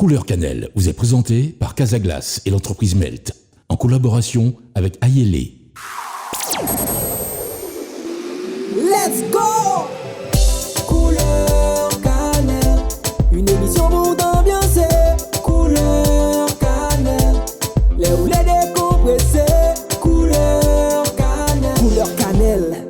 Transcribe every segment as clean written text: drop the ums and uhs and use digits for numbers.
Couleur Cannelle vous est présenté par Casaglace et l'entreprise Melt, en collaboration avec Ayele. Let's go! Couleur Cannelle, une émission pour t'ambiancer. Couleur Cannelle, les roulets décompressés. Couleur Cannelle, Couleur Cannelle.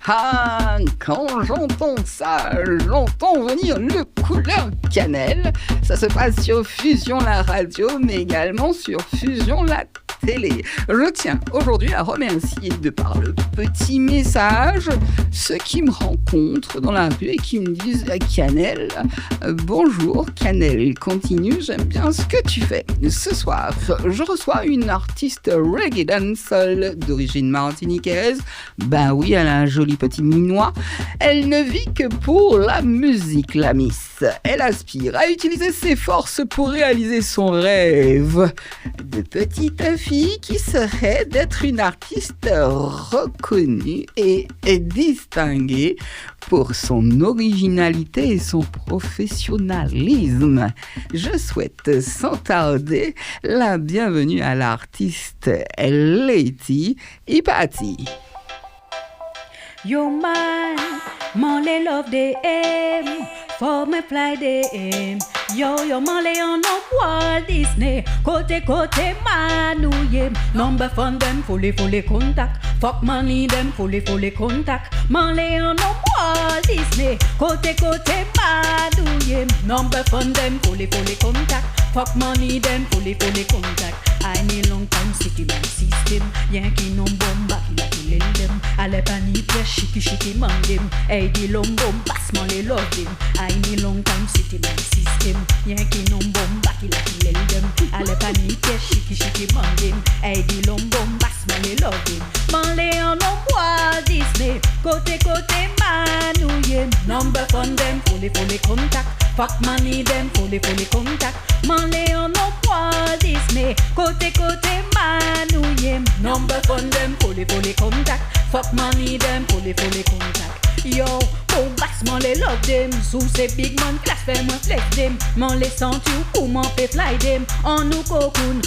Ah, quand j'entends ça, j'entends venir le Couleur Cannelle. Ça se passe sur Fusion la radio, mais également sur Fusion la télé. Je tiens aujourd'hui à remercier de par le petit message ceux qui me rencontrent dans la rue et qui me disent Cannelle, bonjour Cannelle, continue, j'aime bien ce que tu fais. Ce soir, je reçois une artiste reggae dancehall d'origine martiniquaise. Ben oui, elle a un joli petit minois. Elle ne vit que pour la musique, la Miss. Elle aspire à utiliser ses forces pour réaliser son rêve de petite fille qui serait d'être une artiste reconnue et distinguée pour son originalité et son professionnalisme. Je souhaite sans tarder la bienvenue à l'artiste Lady Ipati. Yo man, Molly love the aim, for me fly the aim. Yo Molly on no Walt Disney, côté man ou yem. Number fund them fully contact, fuck money them fully contact. Molly on no Walt Disney, côté man ou yem. Number fund them fully contact, fuck money them fully contact. I need long time city man system, Yankee no bomba la kill them. Ale pani press shiki man them. Hey di long bomb pass Molly love them. I need long time city man system, Yankee no bomba la kill them. Ale pani press shiki man them. Hey di long bomb pass Molly love them. Molly on no Walt Disney, côté man ou yem. Number fund them fully contact, fuck money them fully contact. Molly on no Walt Disney, côté man ou yem. Number fund them fully contact, fuck money them fully contact. Yo, oh bass Molly love them, sous ces big man class fait moi flex them. Molly sent you comment fait fly them. On nous cocoon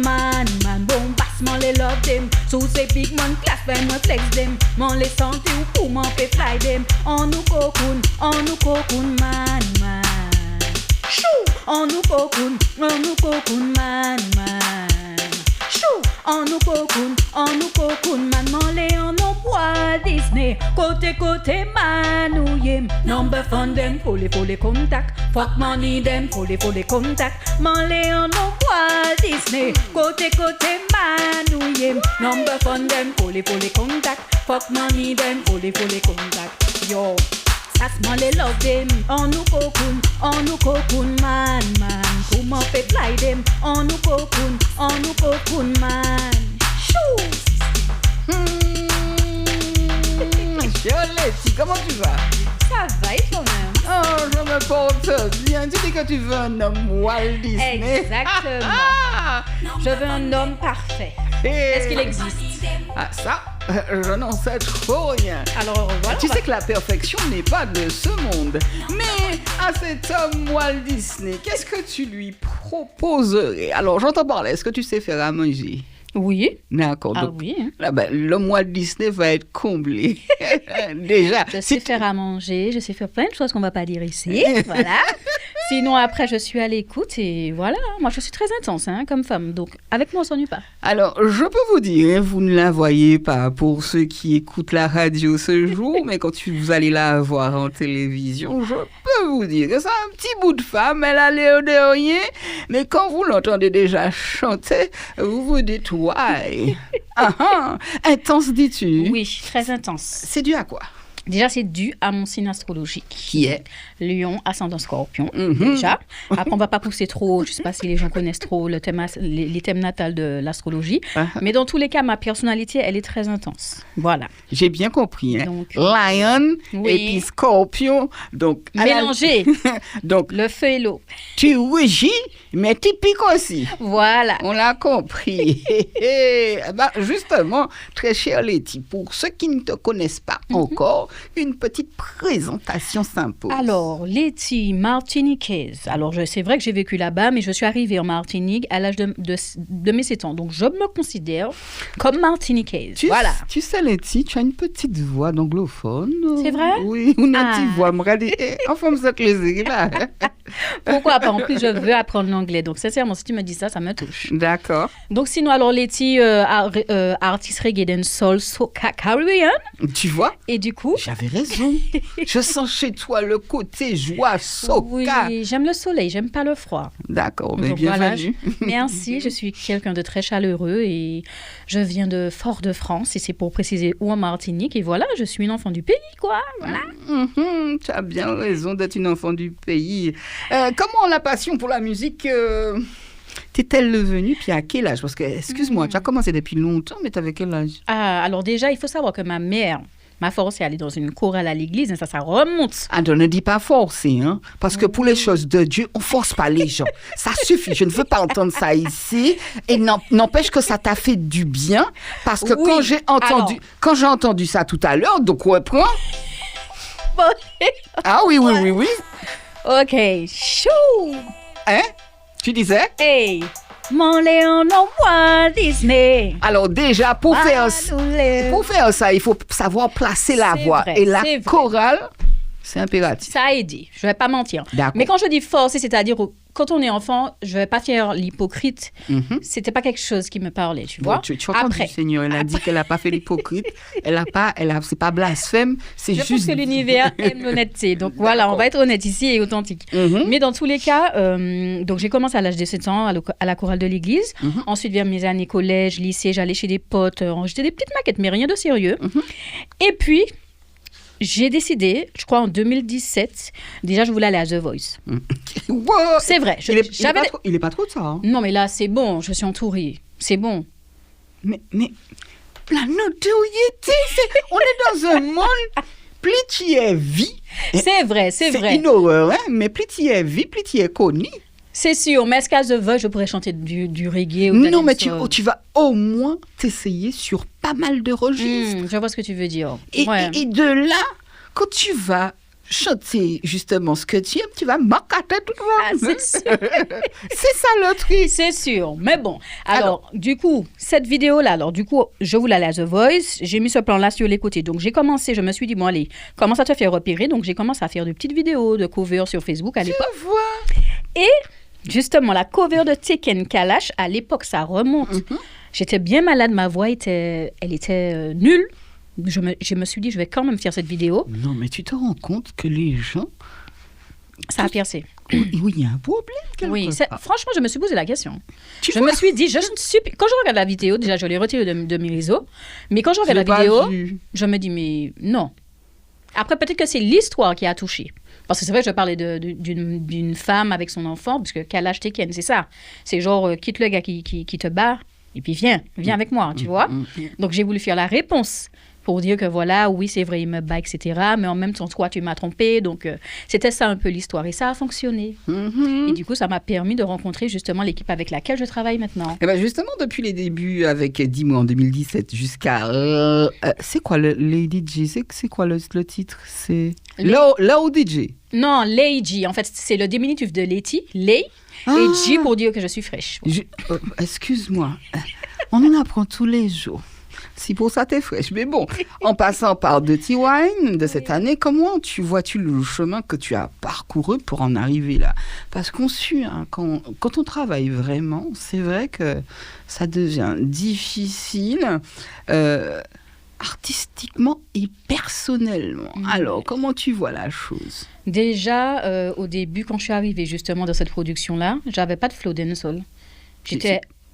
man. Bon bass Molly love them, sous ces big man class fait moi flex them. Molly sent you comment fait fly them. On nous cocoon man. Chou, on nous cocoon man. Chou, on nous cocoon man. Molly on no Walt Disney, côté man ou yem. Number fund them fully contact, fuck money them fully contact. Molly on no Walt Disney, côté man ou yem. Number fund them fully contact, fuck money them fully contact. Yo, that's Molly love them. On nous cocoon man. Comment fait fly them? On nous cocoon man. Chou. Lady, comment tu vas? Ça va et toi-même? Oh, je me porte bien. Tu dis que tu veux un homme Walt Disney. Exactement. Je veux un homme parfait. Est-ce qu'il existe? Ah, ça, je n'en sais trop rien. Alors voilà. Tu sais que la perfection n'est pas de ce monde. Mais à cet homme Walt Disney, qu'est-ce que tu lui proposerais? Alors, j'entends parler. Est-ce que tu sais faire à manger? Oui. D'accord. Ah donc, oui. Là, l'homme Walt Disney va être comblé. Déjà. Je sais faire à manger, je sais faire plein de choses qu'on ne va pas dire ici. Voilà. Sinon, après, je suis à l'écoute et voilà. Moi, je suis très intense comme femme. Donc, avec moi, on ne s'ennuie pas. Alors, je peux vous dire, vous ne la voyez pas pour ceux qui écoutent la radio ce jour, mais quand vous allez la voir en télévision, je peux vous dire que c'est un petit bout de femme, elle a l'air de rien, mais quand vous l'entendez déjà chanter, vous vous dites, ouais, intense dis-tu? Oui, très intense. C'est dû à quoi? Déjà, c'est dû à mon signe astrologique. Qui est Lion, ascendant Scorpion, déjà. Après, on ne va pas pousser trop, je ne sais pas si les gens connaissent trop les thèmes natals de l'astrologie. Mais dans tous les cas, ma personnalité, elle est très intense. Voilà. J'ai bien compris. Donc, Lion et puis Scorpion. Donc, mélanger donc, le feu et l'eau. Tu rugis, mais tu piques aussi. Voilà. On l'a compris. Justement, très chère Letty, pour ceux qui ne te connaissent pas encore, une petite présentation s'impose. Alors, Letty, martiniquaise. Alors, c'est vrai que j'ai vécu là-bas, mais je suis arrivée en Martinique à l'âge de mes 7 ans. Donc, je me considère comme martiniquaise. Voilà. Tu sais, Letty, tu as une petite voix d'anglophone. C'est vrai? Oui, une petite voix. Me regarder. Enfin, vous êtes les là. Pourquoi pas? En plus, je veux apprendre l'anglais. Donc, sincèrement, si tu me dis ça, ça me touche. D'accord. Donc, sinon, alors, Letty, artiste reggae and soul, Caribbean. Tu vois? Et du coup... J'avais raison. Je sens chez toi le côté joie, soca. Oui, j'aime le soleil, j'aime pas le froid. D'accord, mais Donc, voilà, bienvenue. merci, je suis quelqu'un de très chaleureux et je viens de Fort-de-France, et c'est pour préciser où en Martinique. Et voilà, je suis une enfant du pays, quoi. Voilà. Tu as bien raison d'être une enfant du pays. Comment la passion pour la musique t'est-elle venue, puis à quel âge? Parce que, excuse-moi, tu as commencé depuis longtemps, mais t'avais quel âge? Alors déjà, il faut savoir que ma mère m'a forcé à aller dans une chorale à l'église, et ça remonte. Ah, ne dis pas forcer, hein? Parce que pour les choses de Dieu, on force pas les gens. Ça suffit, je ne veux pas entendre ça ici. Et n'empêche que ça t'a fait du bien, parce que Oui, quand j'ai entendu ça tout à l'heure, donc reprends. Ah oui. Ok, chou! Hein? Tu disais? Hey! Mon Léon, non, Walt Disney. Alors déjà, pour faire ça, il faut savoir placer la C'est voix. vrai, Et la c'est vrai. chorale, c'est impératif. Ça a aidé, je vais pas mentir. D'accord. Mais quand je dis forcer, c'est-à-dire quand on est enfant, je vais pas faire l'hypocrite. C'était pas quelque chose qui me parlait, tu vois. Bon, tu entends du Seigneur, elle a dit qu'elle n'a pas fait l'hypocrite. C'est pas blasphème, c'est Je juste... pense que l'univers aime l'honnêteté. Donc voilà, on va être honnête ici et authentique. Mais dans tous les cas, donc j'ai commencé à l'âge de 7 ans à la chorale de l'église. Ensuite, vers mes années collège, lycée, j'allais chez des potes. J'étais des petites maquettes, mais rien de sérieux. Et puis, j'ai décidé, je crois en 2017, déjà je voulais aller à The Voice. Wow. C'est vrai. Il est pas trop de ça. Hein. Non, mais là, c'est bon, je suis entourée. C'est bon. Mais la notoriété, on est dans un monde, plus tu es vie. C'est vrai. C'est une horreur, hein, mais plus tu es vie, plus tu es connu. C'est sûr, mais est-ce qu'à The Voice, je pourrais chanter du reggae ou de la Non, mais dancehall? tu vas au moins t'essayer sur pas mal de registres. Je vois ce que tu veux dire. Et de là, quand tu vas chanter justement ce que tu aimes, tu vas marquer ta tête tout le monde. C'est sûr. C'est ça le truc. C'est sûr. Mais bon, alors, du coup, cette vidéo-là, je voulais aller à The Voice. J'ai mis ce plan-là sur les côtés. Donc, j'ai commencé, je me suis dit, bon, allez, commence à te faire repérer. Donc, j'ai commencé à faire de petites vidéos de cover sur Facebook à l'époque. Tu vois. Et justement, la cover de Tekken Kalash, à l'époque, ça remonte. J'étais bien malade, ma voix était nulle. Je me suis dit, je vais quand même faire cette vidéo. Non, mais tu te rends compte que les gens... Ça a percé. Oui, il y a un problème quelque part. Franchement, je me suis posé la question. Tu Je vois? me suis dit, quand je regarde la vidéo, déjà, je l'ai retirée de mes réseaux, mais quand je regarde la vidéo, je me dis, mais non. Après, peut-être que c'est l'histoire qui a touché. Parce que c'est vrai que je parlais d'une femme avec son enfant, parce que Kalash Tekken, c'est ça. C'est genre, quitte le gars qui te bat, et puis viens avec moi, tu vois. Donc, j'ai voulu faire la réponse pour dire que voilà, oui, c'est vrai, il me bat, etc. Mais en même temps, toi, tu m'as trompé. Donc, c'était ça un peu l'histoire. Et ça a fonctionné. Et du coup, ça m'a permis de rencontrer justement l'équipe avec laquelle je travaille maintenant. Et ben justement, depuis les débuts avec Dis-moi en 2017 jusqu'à... c'est quoi les DJ? C'est quoi le titre? C'est... Low DJ. Non, Lay G. En fait, c'est le diminutif de Letty, Lay, et G pour dire que je suis fraîche. Excuse-moi. On en apprend tous les jours. Si pour ça, t'es fraîche. Mais bon, en passant par Dirty Wine de cette année, comment vois-tu le chemin que tu as parcouru pour en arriver là? Parce qu'on suit, hein, quand on travaille vraiment, c'est vrai que ça devient difficile artistiquement et personnellement. Alors, comment tu vois la chose? Déjà, au début, quand je suis arrivée justement dans cette production-là, j'avais pas de flow dancehall.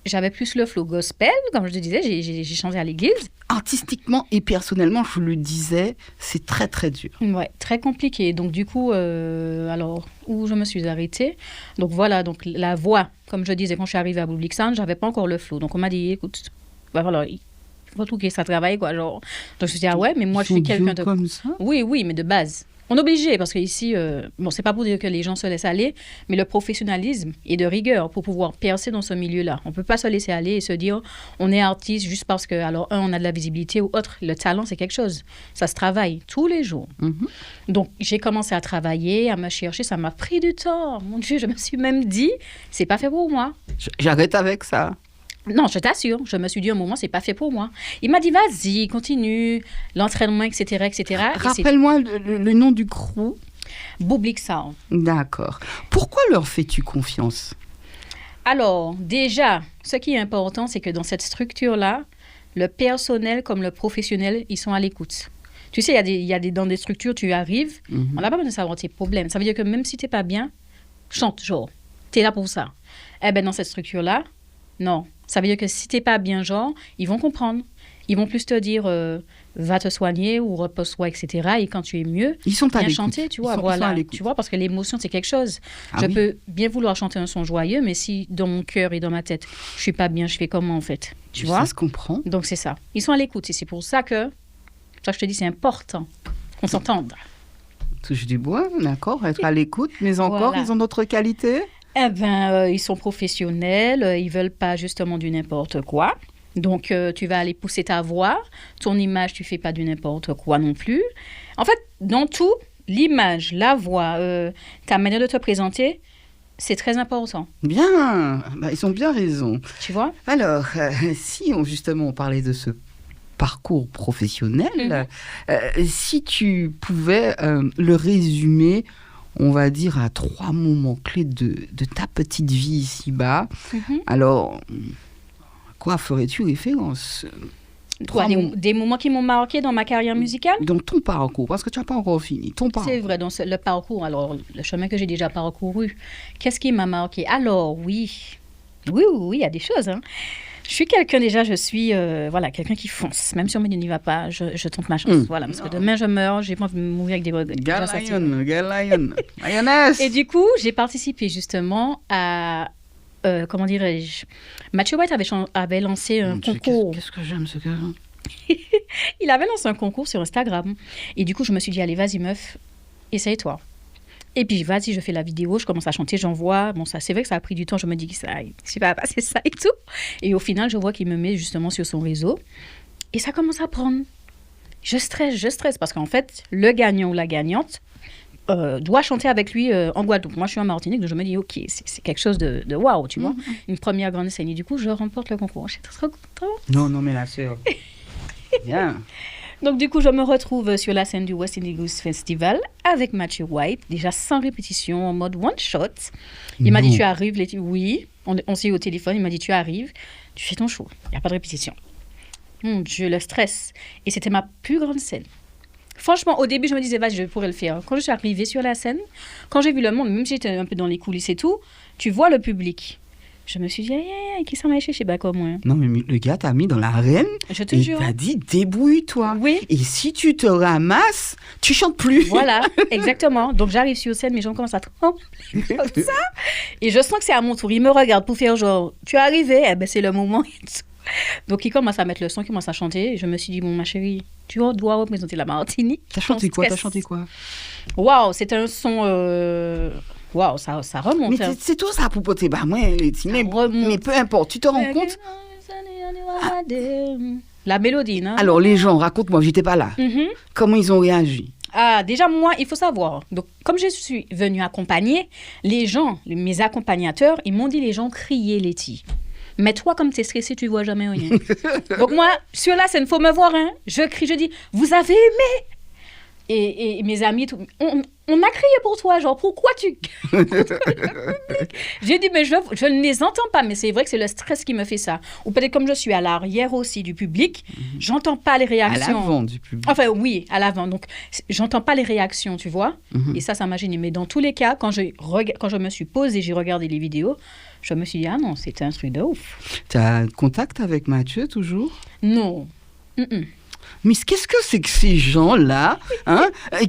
J'avais plus le flow gospel, comme je te disais, j'ai chanté à l'église. Artistiquement et personnellement, je le disais, c'est très très dur. Ouais, très compliqué. Donc du coup, alors, où je me suis arrêtée, donc voilà, donc la voix, comme je disais, quand je suis arrivée à Public Sound, j'avais pas encore le flow. Donc on m'a dit, écoute, voilà, il faut tout que ça travaille, quoi, genre. Donc je me suis dit, ah ouais, mais moi je suis quelqu'un de... comme ça? Oui, mais de base. On est obligé, parce qu'ici, bon, c'est pas pour dire que les gens se laissent aller, mais le professionnalisme est de rigueur pour pouvoir percer dans ce milieu-là. On peut pas se laisser aller et se dire, on est artiste juste parce que, alors, on a de la visibilité ou autre. Le talent, c'est quelque chose. Ça se travaille tous les jours. Donc, j'ai commencé à travailler, à me chercher. Ça m'a pris du temps. Mon Dieu, je me suis même dit, c'est pas fait pour moi. J'arrête avec ça. Non, je t'assure, je me suis dit un moment, c'est pas fait pour moi. Il m'a dit, vas-y, continue, l'entraînement, etc., etc. Rappelle-moi le nom du crew. Public Sound. D'accord. Pourquoi leur fais-tu confiance? Alors, déjà, ce qui est important, c'est que dans cette structure-là, le personnel comme le professionnel, ils sont à l'écoute. Tu sais, dans des structures, tu arrives, on n'a pas besoin de savoir tes problèmes. Ça veut dire que même si tu n'es pas bien, chante, genre, tu es là pour ça. Eh bien, dans cette structure-là, non. Ça veut dire que si tu n'es pas bien, genre, ils vont comprendre. Ils vont plus te dire, va te soigner ou repose-toi, etc. Et quand tu es mieux, ils sont à bien l'écoute. chanter, tu vois. Ils sont à l'écoute. Tu vois, parce que l'émotion, c'est quelque chose. Ah je oui. peux bien vouloir chanter un son joyeux, mais si dans mon cœur et dans ma tête, je suis pas bien, je fais comment, en fait? Tu vois? Ça se comprend. Donc, c'est ça. Ils sont à l'écoute. Et c'est pour ça que je te dis, c'est important qu'on s'entende. Touche du bois, d'accord, être à l'écoute, mais encore, Voilà. ils ont d'autres qualités? Eh bien, ils sont professionnels, ils veulent pas justement du n'importe quoi. Donc, tu vas aller pousser ta voix, ton image, tu fais pas du n'importe quoi non plus. En fait, dans tout, l'image, la voix, ta manière de te présenter, c'est très important. Bien, bah, ils ont bien raison. Tu vois? Alors, si on parlait de ce parcours professionnel, si tu pouvais le résumer, on va dire, à 3 moments clés de ta petite vie ici-bas, alors, à quoi ferais-tu référence? Des moments qui m'ont marqué dans ma carrière musicale? Dans ton parcours, parce que tu n'as pas encore fini, ton parcours. C'est vrai, dans le parcours, alors le chemin que j'ai déjà parcouru, qu'est-ce qui m'a marqué? Alors, oui, il y a des choses, hein. Je suis quelqu'un déjà, voilà, quelqu'un qui fonce. Même si on me dit n'y va pas, je tente ma chance. Voilà, parce que demain je meurs, j'ai pas envie de mourir avec des regrets. Galion, mayonnaise. Et du coup, j'ai participé justement à, comment dirais-je, Mathieu White avait lancé un concours. Qu'est-ce que j'aime ce gars? Il avait lancé un concours sur Instagram. Et du coup, je me suis dit, allez, vas-y meuf, essaye-toi. Et puis, vas-y, je fais la vidéo, je commence à chanter, j'envoie. Bon, ça, c'est vrai que ça a pris du temps. Je me dis que ça, je vais passer ça et tout. Et au final, je vois qu'il me met justement sur son réseau. Et ça commence à prendre. Je stresse. Parce qu'en fait, le gagnant ou la gagnante doit chanter avec lui en Guadeloupe. Moi, je suis en Martinique, donc je me dis, OK, c'est quelque chose de waouh, tu vois. Une première grande scène. Et du coup, je remporte le concours. Je suis trop contente. Non, mais la sœur. Bien. Donc, du coup, je me retrouve sur la scène du West Indies Festival avec Mathieu White, déjà sans répétition, en mode one shot. Il m'a dit, tu arrives, oui, on s'est eu au téléphone, il m'a dit, tu arrives, tu fais ton show, il n'y a pas de répétition. Mon Dieu, le stress. Et c'était ma plus grande scène. Franchement, au début, je me disais, je pourrais le faire. Quand je suis arrivée sur la scène, quand j'ai vu le monde, même si j'étais un peu dans les coulisses et tout, tu vois le public. Je me suis dit, qui s'en m'a chez Bacom, moi. Non, mais le gars t'a mis dans l'arène. Je te et jure. Il t'a dit, débrouille-toi. Oui. Et si tu te ramasses, tu chantes plus. Voilà, exactement. Donc, j'arrive sur scène, mes jambes commencent à trembler comme ça. Et je sens que c'est à mon tour. Il me regarde pour faire genre, tu es arrivé, c'est le moment. Donc, il commence à mettre le son, il commence à chanter. Et je me suis dit, bon, ma chérie, tu dois représenter la Martinique. T'as chanté quoi? Waouh, c'était un son... Waouh, ça remonte. Mais c'est tout ça pour poter bah moi mais peu importe, tu te rends compte? La mélodie, non? Alors les gens, raconte-moi, j'étais pas là. Comment ils ont réagi? Ah, déjà, moi, il faut savoir. Donc, comme je suis venue accompagner, les gens, mes accompagnateurs, ils m'ont dit, les gens criaient, Letty. Mais toi, comme tu es stressée, tu vois jamais rien. Donc, moi, sur la scène, il faut me voir, hein. Je crie, je dis, vous avez aimé? Et mes amis, on a crié pour toi, genre, pourquoi tu... J'ai dit, mais je ne les entends pas, mais c'est vrai que c'est le stress qui me fait ça. Ou peut-être comme je suis à l'arrière aussi du public, j'entends pas les réactions. À l'avant du public. Enfin, oui, à l'avant. Donc, j'entends pas les réactions, tu vois. Et ça m'a gêné. Mais dans tous les cas, quand je me suis posée, j'ai regardé les vidéos, je me suis dit, ah non, c'était un truc de ouf. Tu as contact avec Mathieu, toujours? Non. Mais qu'est-ce que c'est que ces gens-là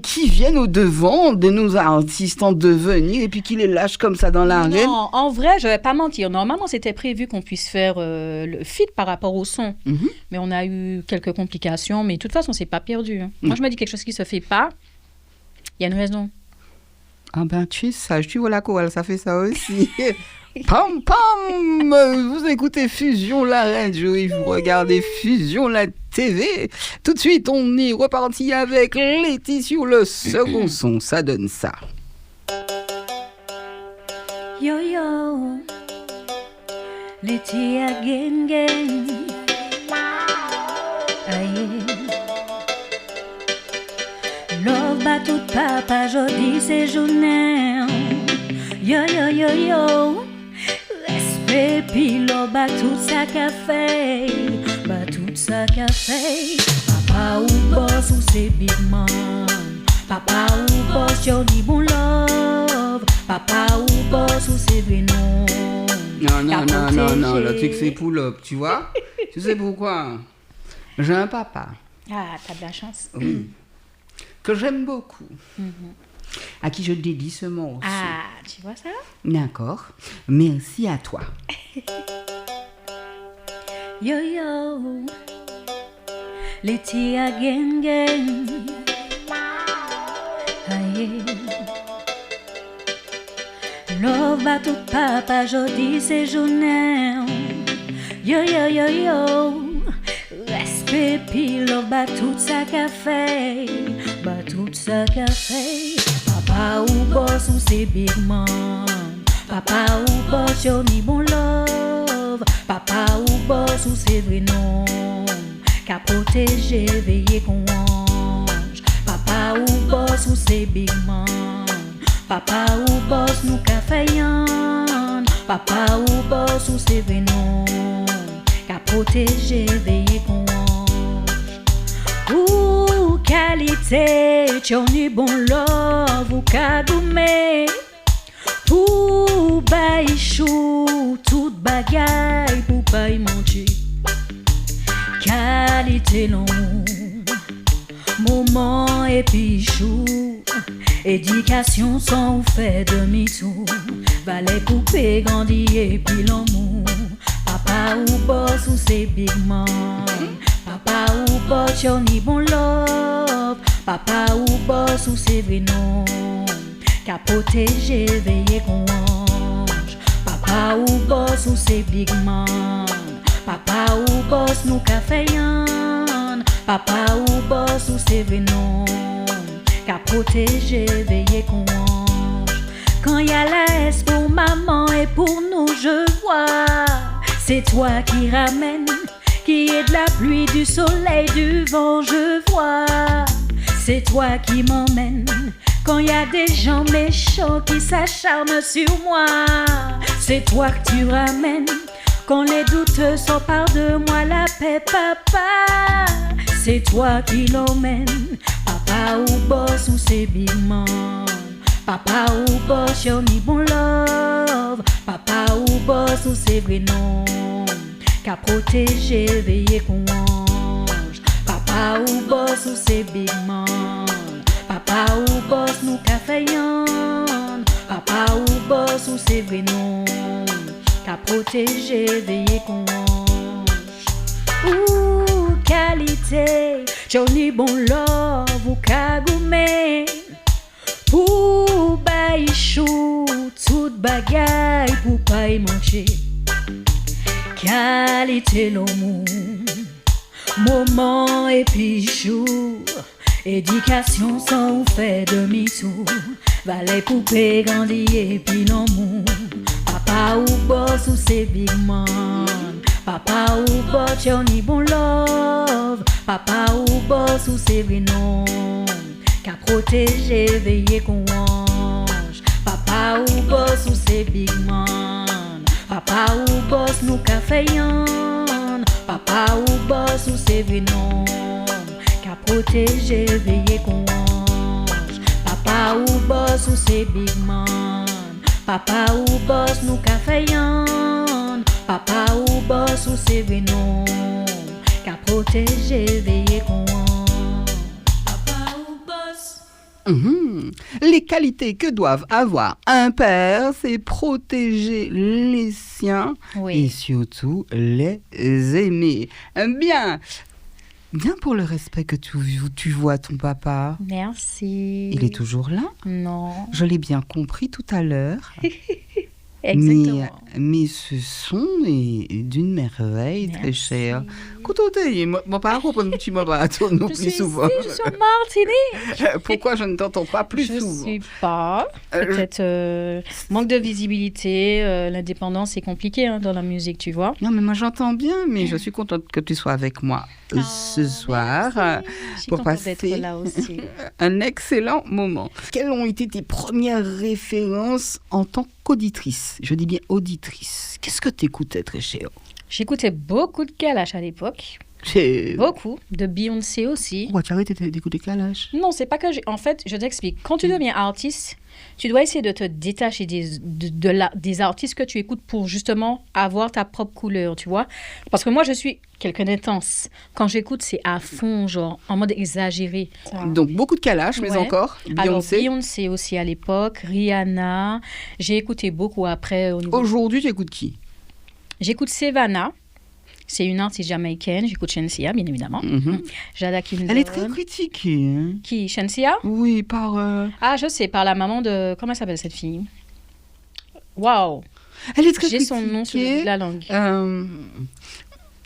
qui viennent au-devant de nos artistes en devenir et puis qui les lâchent comme ça dans l'arène? Non, en vrai, je ne vais pas mentir. Normalement, c'était prévu qu'on puisse faire le feat par rapport au son. Mais on a eu quelques complications. Mais de toute façon, ce n'est pas perdu. Hein. Moi, je me dis quelque chose qui ne se fait pas. Il y a une raison. Ah ben, tu es sage, tu vois la chorale, ça fait ça aussi. Pam pam, vous écoutez Fusion la radio et vous regardez Fusion la TV. Tout de suite, on est reparti avec Letty sur le second son, ça donne ça. Yo yo, Letty again again. Aïe. Love ba tout papa, jodi c'est journée. Yo yo yo yo. Respect puis love ba tout ça qu'a fait. Ba tout ça qu'a fait. Papa ou boss ou c'est big man. Papa ou boss, yo ni bon love. Papa ou boss ou c'est vrai non. Non, le truc c'est pull-up, tu vois. Tu sais pourquoi? J'ai un papa. Ah, t'as de la chance. Oui. Que j'aime beaucoup. À qui je dédie ce morceau. Ah, tu vois ça? D'accord. Merci à toi. Yo yo, Letty again again. Aïe. Love ba tout papa, jodi c'est journée. Yo yo yo yo. Respect puis love ba tout ça qu'a fait. Ba tout ça qu'a fait. Papa ou boss ou c'est big man. Papa ou boss yo ni bon love. Papa ou boss ou c'est vrai non. Qu'a protégé veiller qu'on ange. Papa ou boss ou c'est big man. Papa ou boss nous qu'a fait yan. Papa ou boss ou c'est vrai non. Qu'a protégé veiller qu'on ange. Ou qualité, t'y'en ni bon love ou qu'a goumé. Pour bailler chou, toute bagaille pour pas y manger. Qualité long, moment et puis chou. Éducation sans faire demi-tour. Valet coupé, grandi et puis l'amour. Papa ou boss ou c'est big man. Papa ou boss, y'en ni bon love. Papa ou boss ou c'est vrai non. Qu'a protégé, veiller qu'on ange. Papa ou boss ou c'est big man. Papa ou boss nous qu'a fait yan. Papa ou boss ou c'est vrai non. Qu'a protégé, veiller qu'on ange. Quand y a la S pour maman et pour nous je vois. C'est toi qui ramène, qui est de la pluie, du soleil, du vent je vois. C'est toi qui m'emmène. Quand y a des gens méchants qui s'acharnent sur moi, c'est toi que tu ramènes. Quand les doutes s'emparent de moi, la paix, papa, c'est toi qui l'emmène. Papa ou boss ou c'est big man. Papa ou boss, y'en ni bon love. Papa ou boss ou c'est vrai non. Qu'a protégé, veiller qu'on ange. Papa ou boss ou c'est big man. Papa ou boss nous qu'a fait yan. Papa ou boss ou c'est vrai non. Qu'a protégé, veiller qu'on ange. Ou qualité, j'en ni bon love ou qu'a goumé. Pour bailler chou, toute bagaille pour pas y manger. Qualité l'amour, moment et puis chou. Éducation sans faire demi-tour. Valet coupé, grandi et puis l'amour. Papa ou boss ou c'est big man. Papa ou boss, y'en ni bon love. Papa ou boss ou c'est vrai non. Qu'a protégé, veiller qu'on ange. Papa ou boss ou c'est big man. Papa ou boss nous qu'a fait yan. Papa ou boss ou c'est vrai non. Qu'a protégé, veiller qu'on ange. Papa ou boss ou c'est big man. Papa ou boss nous qu'a fait yan. Papa ou boss ou c'est vrai non. Qu'a protégé, veiller qu'on ange. Papa ou boss. Les qualités que doivent avoir un père, c'est protéger les siens Oui. et surtout les aimer. Bien, bien pour le respect que tu vois à ton papa. Merci. Il est toujours là? Non. Je l'ai bien compris tout à l'heure. Exactement. Mais ce son est d'une merveille, très Merci. chère. Écoutez, mon père comprend que tu m'as pas entendu Je plus suis souvent. ici, je suis en Martinique. Pourquoi je ne t'entends pas plus Je souvent? sais pas. Peut-être manque de visibilité, l'indépendance, c'est compliqué hein, dans la musique, tu vois. Non, mais moi j'entends bien, mais je suis contente que tu sois avec moi ce soir Je suis pour contente passer d'être là aussi. un excellent moment. Quelles ont été tes premières références en tant qu'auditrice? Je dis bien auditrice. Qu'est-ce que tu écoutais, très cher? J'écoutais beaucoup de Kalash à l'époque. Beaucoup. De Beyoncé aussi. Pourquoi tu arrêtes d'écouter Kalash? Non, c'est pas que En fait, je t'explique. Quand tu deviens artiste, tu dois essayer de te détacher des artistes que tu écoutes pour justement avoir ta propre couleur, tu vois. Parce que moi, je suis quelqu'un d'intense. Quand j'écoute, c'est à fond, genre, en mode exagéré. Donc, beaucoup de Kalash, mais Ouais. encore Alors, Beyoncé. Beyoncé aussi à l'époque, Rihanna. J'ai écouté beaucoup après. Au niveau... Aujourd'hui, tu écoutes qui? J'écoute Savannah. C'est une artiste jamaïcaine. J'écoute Shensia, bien évidemment. Jada Kingdom. Elle est très critiquée. Hein? Qui? Shensia? Oui, par... Ah, je sais, par la maman de... Comment elle s'appelle cette fille? Waouh! Elle est très J'ai critiquée. son nom sur le bout de la langue.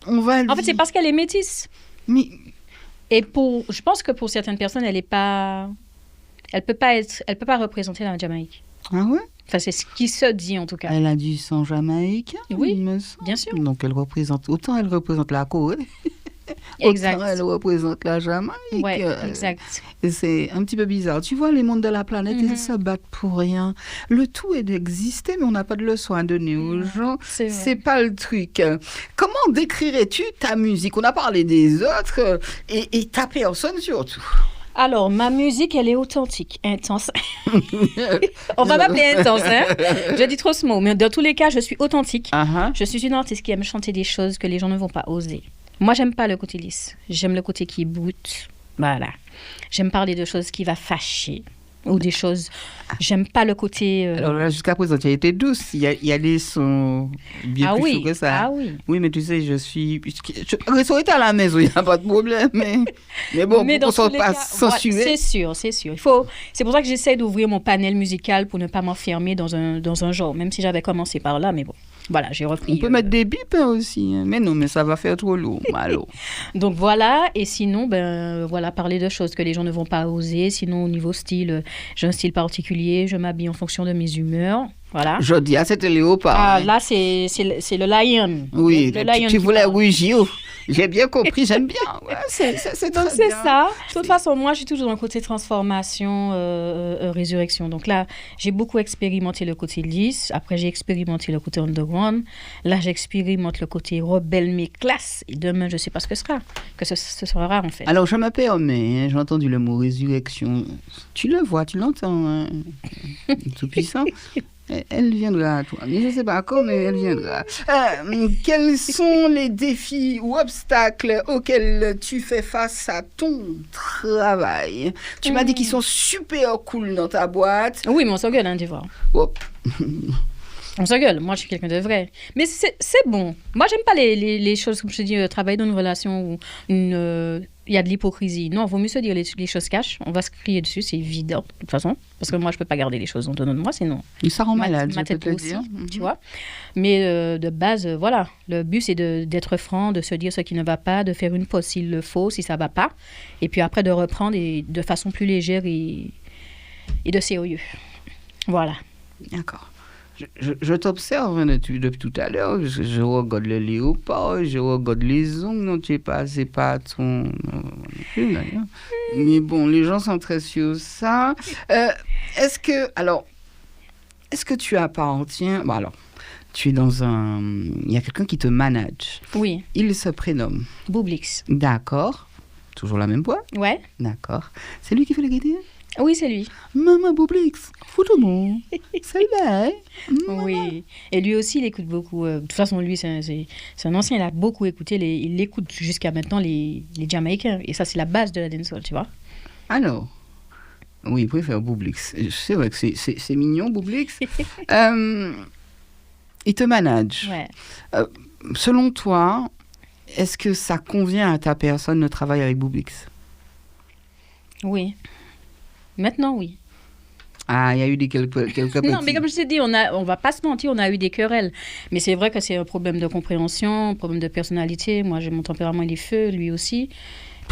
On va En fait, c'est parce qu'elle est métisse. Mais Et je pense que pour certaines personnes, elle peut pas représenter la Jamaïque. ah ouais? Enfin, c'est ce qui se dit en tout cas. Elle a du sang jamaïcain. Oui, il me semble. bien sûr. Donc elle représente la Corée. Exact. Autant elle représente la Jamaïque. Ouais, exact. Et c'est un petit peu bizarre. Tu vois, les mondes de la planète, ils se battent pour rien. Le tout est d'exister, mais on n'a pas de leçon à donner aux gens. C'est vrai. C'est pas le truc. Comment décrirais-tu ta musique? On a parlé des autres et ta personne surtout. Alors, ma musique, elle est authentique, intense. On va m'appeler intense, hein? Je dis trop ce mot, mais dans tous les cas, je suis authentique. Je suis une artiste qui aime chanter des choses que les gens ne vont pas oser. Moi, j'aime pas le côté lisse. J'aime le côté qui boute. Voilà. J'aime parler de choses qui vont fâcher. Ou des choses... J'aime pas le côté... Alors là, jusqu'à présent, tu as été douce. Il y a des sons bien plus chauds que ça. Ah oui. Oui, mais tu sais, je aurais été à la maison, il n'y a pas de problème. Mais bon, Mais pour dans qu'on tous ne soit les pas cas, censuré. c'est sûr. C'est pour ça que j'essaie d'ouvrir mon panel musical pour ne pas m'enfermer dans un genre, même si j'avais commencé par là, mais bon. Voilà, j'ai repris. On peut mettre des bips aussi. Hein. Mais non, mais ça va faire trop lourd, malo. Donc voilà, et sinon, parler de choses que les gens ne vont pas oser. Sinon, au niveau style, j'ai un style particulier, je m'habille en fonction de mes humeurs. Voilà. Je dis, c'était léopard. Ah, hein. là, c'est le lion. Oui, le lion tu qui voulais parle. rougir. J'ai bien compris, j'aime bien. Ouais, c'est Donc très c'est bien. ça. De toute façon, moi, je suis toujours dans le côté transformation, résurrection. Donc là, j'ai beaucoup expérimenté le côté lisse. Après, j'ai expérimenté le côté underground. Là, j'expérimente le côté rebelle mais classe. Et demain, je ne sais pas ce que ce sera en fait. Alors, je me permets, hein, j'ai entendu le mot résurrection. Tu le vois, tu l'entends, hein. Tout puissant. Elle viendra à toi. Mais je ne sais pas quand, mais elle viendra. Quels sont les défis ou obstacles auxquels tu fais face à ton travail? Tu m'as dit qu'ils sont super cool dans ta boîte. Oui, mais on s'engueule, hein, tu vois. Hop. On s'engueule. Moi, je suis quelqu'un de vrai. Mais c'est bon. Moi, j'aime pas les choses, comme je te dis, travailler dans une relation où il y a de l'hypocrisie. Non, il vaut mieux se dire les choses cash. On va se crier dessus, c'est évident, de toute façon. Parce que moi, je peux pas garder les choses en dedans de moi, sinon... Ça rend malade, ma je tête peux te le aussi, dire. tu vois. Mais de base, voilà. Le but, c'est d'être franc, de se dire ce qui ne va pas, de faire une pause s'il le faut, si ça va pas. Et puis après, de reprendre de façon plus légère et de sérieux. Voilà. D'accord. Je t'observe hein, depuis tout à l'heure. Je regarde le léopard, je regarde les ongles. Non, tu es pas, c'est pas ton. Mais bon, les gens sont très sur ça. Est-ce que tu appartiens. Bon, alors, tu es dans un. Il y a quelqu'un qui te manage. Oui, Il se prénomme. Boublix. D'accord. Toujours la même voix. Ouais. D'accord. C'est lui qui fait les guider. Oui, c'est lui. Maman Boublix, foutre-moi. C'est là. Oui. Et lui aussi, il écoute beaucoup. De toute façon, lui, c'est un ancien. Il a beaucoup écouté. Il écoute jusqu'à maintenant les Jamaïcains. Et ça, c'est la base de la dancehall, tu vois. Alors, oui, il préfère Boublix. C'est vrai que c'est mignon, Boublix. Il te manage. Ouais. Selon toi, est-ce que ça convient à ta personne le travail avec Boublix? Oui. Maintenant, oui. Ah, il y a eu quelques Non, mais petits... comme je t'ai dit, on va pas se mentir, on a eu des querelles. Mais c'est vrai que c'est un problème de compréhension, un problème de personnalité. Moi, j'ai mon tempérament, il est feu, lui aussi.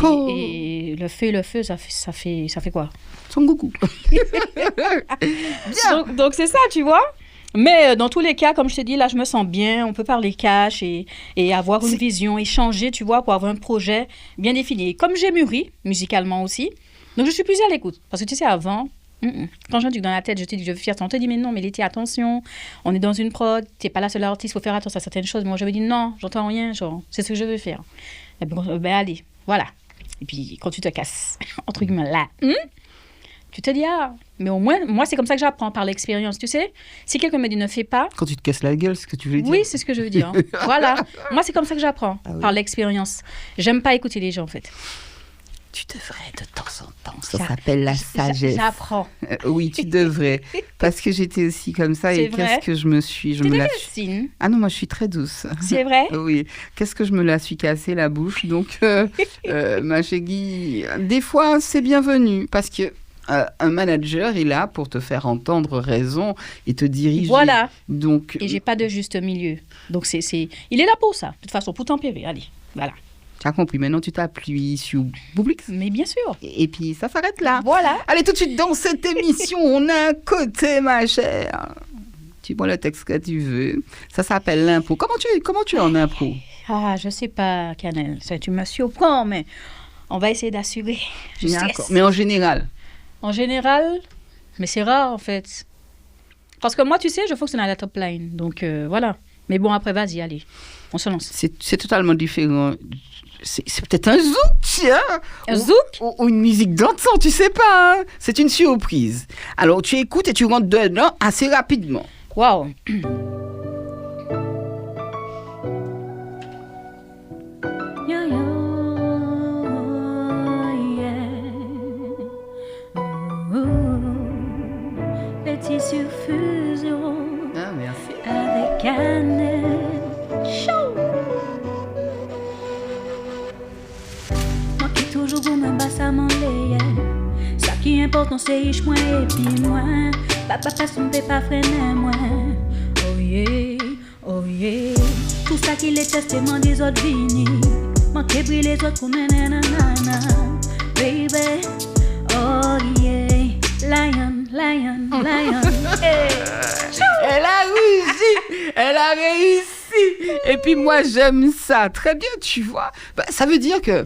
Oh. Et le feu, ça fait quoi? Son coucou. Donc c'est ça, tu vois. Mais dans tous les cas, comme je t'ai dit, là, je me sens bien. On peut parler cash et avoir une vision, échanger, tu vois, pour avoir un projet bien défini. Et comme j'ai mûri, musicalement aussi, donc je suis plus à l'écoute. Parce que tu sais, avant, quand j'ai un truc dans la tête, je te dis, je veux faire ça. On te dit, mais non, mais Letty, attention, on est dans une prod, t'es pas la seule artiste, il faut faire attention à certaines choses. Moi, je me dis, non, j'entends rien, genre, c'est ce que je veux faire. Et ben, allez, voilà. Et puis, quand tu te casses, entre guillemets, là, tu te dis, ah, mais au moins, moi, c'est comme ça que j'apprends, par l'expérience, tu sais. Si quelqu'un me dit ne fais pas... Quand tu te casses la gueule, c'est ce que tu veux dire? Oui, c'est ce que je veux dire. Voilà. Moi, c'est comme ça que j'apprends, Ah oui. par l'expérience. J'aime pas écouter les gens, en fait. Tu devrais de temps en temps. Ça s'appelle la sagesse. J'apprends. Oui, tu devrais. Parce que j'étais aussi comme ça. C'est Et vrai. qu'est-ce que je me suis... T'es de quel signe? Ah non, moi, je suis très douce. C'est vrai? Oui. Qu'est-ce que je me la suis cassée, la bouche. Donc, ma chérie, des fois, c'est bienvenu. Parce que un manager est là pour te faire entendre raison et te diriger. Voilà. Donc, Et j'ai pas de juste milieu. Donc, il est là pour ça. De toute façon, pour tempérer. Allez, voilà. tu as compris. Maintenant, tu t'appuies sur Boublix. Mais bien sûr. Et puis, ça s'arrête là. Voilà. Allez, tout de suite, dans cette émission, on a un côté, ma chère. Tu prends le texte que tu veux. Ça s'appelle l'impro. Comment tu es en impro? Ah, je sais pas, Canel. Ça, tu me surprends, mais on va essayer d'assurer. Je D'accord. stresse. Mais en général. En général, mais c'est rare, en fait. Parce que moi, tu sais, je fonctionne à la top line. Donc, voilà. Mais bon, après, vas-y, allez. On se lance. C'est totalement différent. C'est peut-être un zouk, tiens. Un zouk? Ou une musique dansante, tu sais pas. Hein. C'est une surprise. Alors, tu écoutes et tu rentres dedans assez rapidement. Waouh. Yo, yo, yeah. Letty sur fusion Ah, merci. avec Canel. Chaud. Moi qui toujours pour me basser à mon lait. Ça qui est important, c'est riche, moi et puis moi. Papa passe son pas freiner moi. Oh yeah, oh yeah. Tout ça qui les testements des autres vini. Manquer pris les autres comme nanana. Baby, oh yeah. Lion, lion, lion. Hey. Elle a réussi. Elle a réussi. Et puis moi, j'aime ça. Très bien, tu vois. Bah, ça veut dire que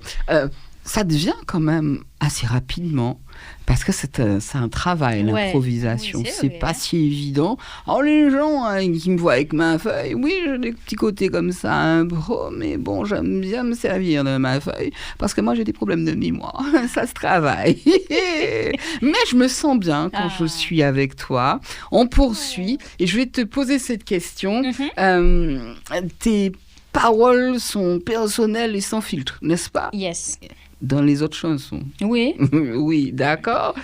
ça devient quand même assez rapidement. Parce que c'est un travail, Ouais. l'improvisation. Oui, c'est vrai, pas hein. si évident. Alors, les gens qui me voient avec ma feuille, oui, j'ai des petits côtés comme ça, impro, mais bon, j'aime bien me servir de ma feuille. Parce que moi, j'ai des problèmes de mémoire. Ça se travaille. Mais je me sens bien quand je suis avec toi. On poursuit. Et je vais te poser cette question. Tes paroles sont personnelles et sans filtre, n'est-ce pas? Yes. Dans les autres chansons. Oui. Oui, d'accord.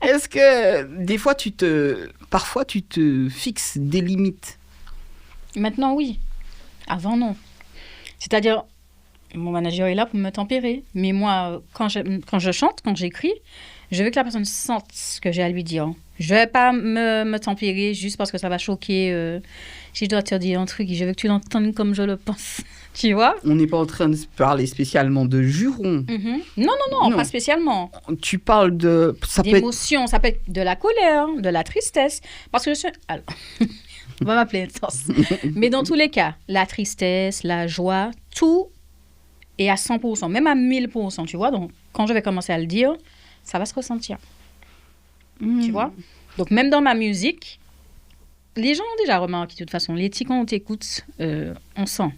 Est-ce que des fois, parfois, tu te fixes des limites? Maintenant, oui. Avant, non. C'est-à-dire, mon manager est là pour me tempérer. Mais moi, quand je chante, quand j'écris, je veux que la personne sente ce que j'ai à lui dire. Je ne vais pas me tempérer juste parce que ça va choquer. Si je dois te dire un truc, je veux que tu l'entendes comme je le pense. Tu vois? On n'est pas en train de parler spécialement de jurons. Non, Non. pas spécialement. Tu parles de... Ça peut être... D'émotion, ça peut être de la colère, de la tristesse. Parce que je suis... Alors, on va m'appeler intense. Mais dans tous les cas, la tristesse, la joie, tout est à 100%, même à 1000%, tu vois. Donc, quand je vais commencer à le dire, ça va se ressentir. Tu vois? Donc, même dans ma musique, les gens ont déjà remarqué, de toute façon. Letty, quand on t'écoute, on sent.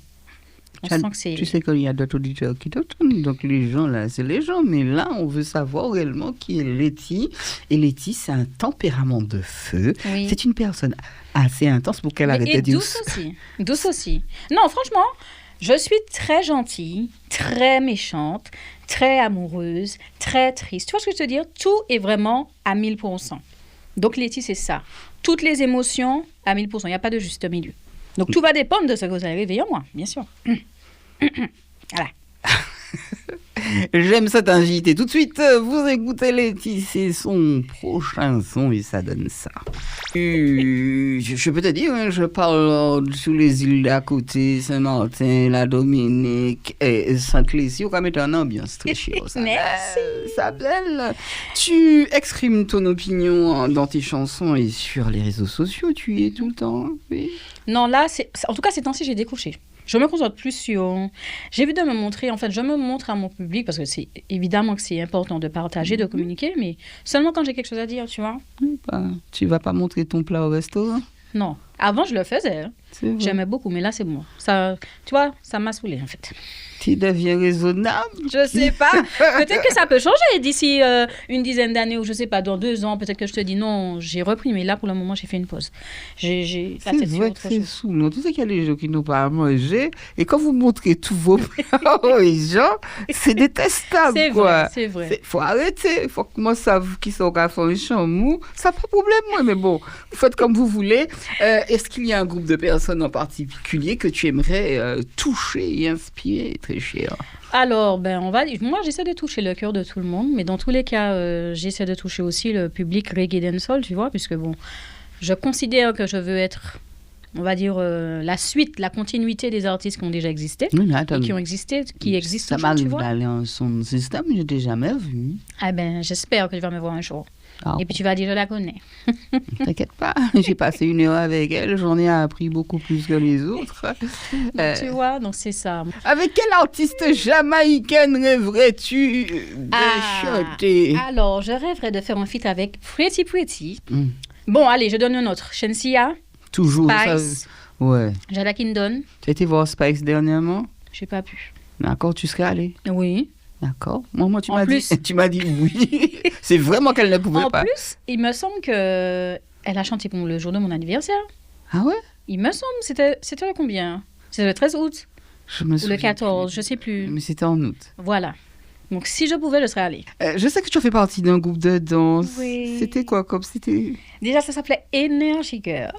On sent que c'est... Tu sais qu'il y a d'autres auditeurs qui t'entendent. Donc, les gens, là, c'est les gens. Mais là, on veut savoir réellement qui est Letty. Et Letty, c'est un tempérament de feu. Oui. C'est une personne assez intense pour qu'elle arrête de Et dire... douce aussi. Douce aussi. Non, franchement, je suis très gentille, très méchante, très amoureuse, très triste. Tu vois ce que je veux te dire? Tout est vraiment à 1000%. Donc, Letty, c'est ça. Toutes les émotions à 1000%. Il n'y a pas de juste milieu. Donc, tout va dépendre de ce que vous allez réveiller en moi, bien sûr. Voilà. J'aime cette invité. Tout de suite, vous écoutez Laetitia, son prochain son et ça donne ça. Je peux te dire, hein, je parle sur les îles d'à côté, Saint-Martin, la Dominique et Sainte-Lucie, on va mettre une ambiance très chère. Merci. Ça belle. Tu exprimes ton opinion dans tes chansons et sur les réseaux sociaux, tu y es tout le temps. Oui. Non, là, en tout cas, ces temps-ci, j'ai décroché. Je me concentre plus sur... J'ai vu de me montrer, en fait, je me montre à mon public parce que c'est évidemment que c'est important de partager, de communiquer, mais seulement quand j'ai quelque chose à dire, tu vois. Tu vas pas montrer ton plat au restaurant? Non. Avant, je le faisais. Hein. C'est vrai. J'aimais beaucoup, mais là, c'est bon. Ça, tu vois, ça m'a saoulée, en fait. Tu deviens raisonnable. Je sais pas. Peut-être que ça peut changer d'ici une dizaine d'années ou je sais pas, dans 2 ans. Peut-être que je te dis non, j'ai repris, mais là, pour le moment, j'ai fait une pause. J'ai C'est vrai que c'est saoulant. Tu sais qu'il y a des gens qui n'ont pas à manger et quand vous montrez tous vos plats aux gens, c'est détestable. C'est quoi. vrai, c'est vrai. Faut arrêter. Il faut que moi, ça vous qui sont au fond champ mou, ça n'a pas de problème, moi, mais bon, vous faites comme vous voulez. Est-ce qu'il y a un groupe de personnes en particulier que tu aimerais toucher et inspirer, très cher? Alors, moi, j'essaie de toucher le cœur de tout le monde, mais dans tous les cas, j'essaie de toucher aussi le public reggae dancehall, tu vois, puisque bon, je considère que je veux être, on va dire, la suite, la continuité des artistes qui ont déjà existé, Oui, mais attends, et qui ont existé, qui existent ça toujours, tu m'arrive vois. d'aller en son système, je ne t'ai jamais vu. Ah ben, j'espère que tu vas me voir un jour. Ah, Et puis tu vas dire, je la connais. t'inquiète pas, j'ai passé 1 heure avec elle, j'en ai appris beaucoup plus que les autres. Tu vois, donc c'est ça. Avec quelle artiste jamaïcaine rêverais-tu de chanter? Alors, je rêverais de faire un feat avec Pretty Pretty. Mm. Bon, allez, je donne un autre. Shensia, Toujours Spice, ça. Ouais. Jada Kingdon. Tu as été voir Spice dernièrement? J'ai pas pu. D'accord, tu serais allé? Oui. D'accord. Moi tu En m'as dit, plus- tu m'as dit oui. C'est vraiment qu'elle ne pouvait En pas. plus, il me semble que elle a chanté pour le jour de mon anniversaire. Ah ouais? Il me semble, c'était le combien? C'était le 13 août Je me ou le souviens 14, plus. je sais plus. Mais c'était en août. Voilà. Donc si je pouvais, je serais allée. Je sais que tu as fait partie d'un groupe de danse. Oui. C'était quoi comme c'était? Déjà, ça s'appelait Energy Girls.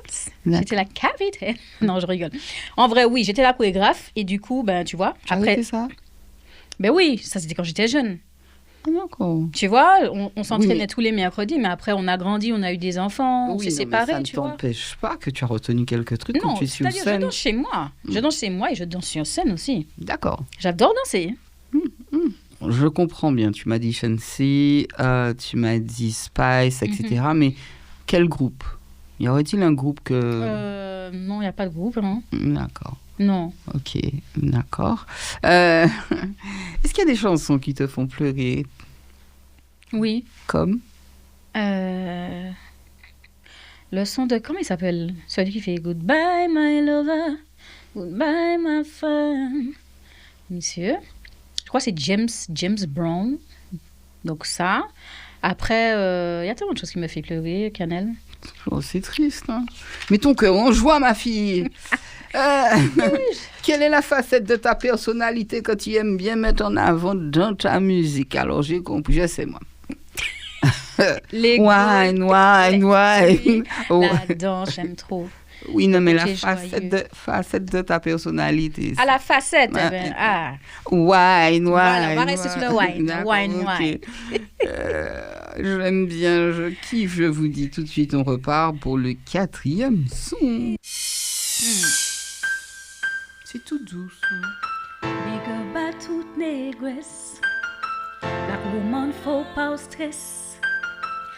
D'accord. J'étais la capitaine. Non, je rigole. En vrai, oui, j'étais la chorégraphe et du coup, ben, tu vois, Tu as après, arrêté ça? ben oui, ça c'était quand j'étais jeune. Ah, d'accord. Tu vois, on s'entraînait Oui, mais- tous les mercredis, mais après, on a grandi, on a eu des enfants, on Oui, s'est non, mais ça séparés, ne tu vois. t'empêche pas que tu as retenu quelques trucs quand Non, tu es sur c'est-à-dire, je scène. danse chez moi. Je danse chez moi et je danse sur scène aussi. D'accord. J'adore danser. Je comprends bien. Tu m'as dit Fancy, tu m'as dit Spice, etc. Mais quel groupe? Y aurait-il un groupe que... Non, il n'y a pas de groupe, hein. D'accord. Non. Ok, d'accord. Est-ce qu'il y a des chansons qui te font pleurer Oui. comme? Le son de... Comment il s'appelle? Celui qui fait Goodbye, my lover. Goodbye, my friend. Monsieur. Je crois que c'est James Brown. Donc ça. Après, il y a tellement de choses qui me fait pleurer, Cannelle. Oh, c'est triste, hein. Mets ton cœur en joie, ma fille. Quelle est la facette de ta personnalité que tu aimes bien mettre en avant dans ta musique? Alors, j'ai compris, je sais, moi. Les Wine. Oui, Oh. la danse, j'aime trop. Oui, non, mais la Côté facette de ta personnalité. À la facette, Ouais. eh ben, ah. Wine. Voilà, on va rester sur le wine. D'accord, Wine, ok. wine. J'aime bien, je kiffe, je vous dis tout de suite, on repart pour le 4e son. C'est tout doux, ça. Big up à toute négresse. Black woman faut pas au stress.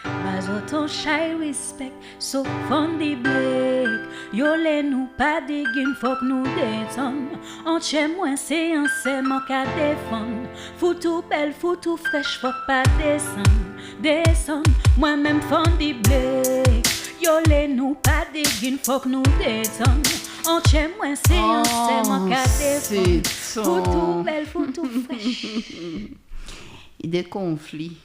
Pas autant shy respect. So fun the black. Yo les nous pas des game faut que nous détendre. En chez moi c'est un serment qu'à défendre. Foutou belle, foutou fraîche, faut pas descendre. Moi-même fun the black. Yo les nous pas des game faut que nous détendre. En chez moi c'est un serment qu'à défendre. c'est Foutou belle, foutou fraîche. Des conflits.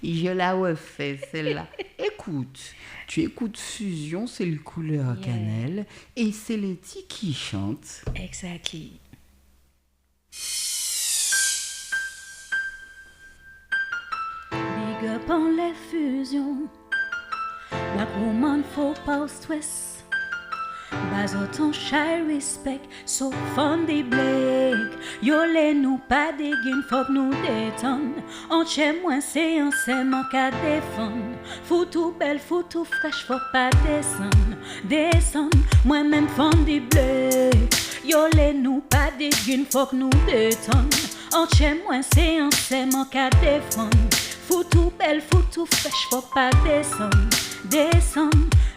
Je la refais, celle-là. Écoute, tu écoutes Fusion, c'est le couleur Yeah. cannelle, et c'est Letty qui chante. Exactly. Big up en les fusions. Black woman faut pas au stress. pas autant shy respect, so Fondy Blake. Yo les nous pas dégaine, faut que nous détonne. En chez moi c'est un sément qu'à défendre. Foutou belle, foutou fraîche, faut pas descendre. Moi-même Fondy Blake. Yo les nous pas dégaine, faut que nous détonne. En chez moi c'est un sément qu'à défendre. Foutou belle, foutou fraîche, faut pas descendre.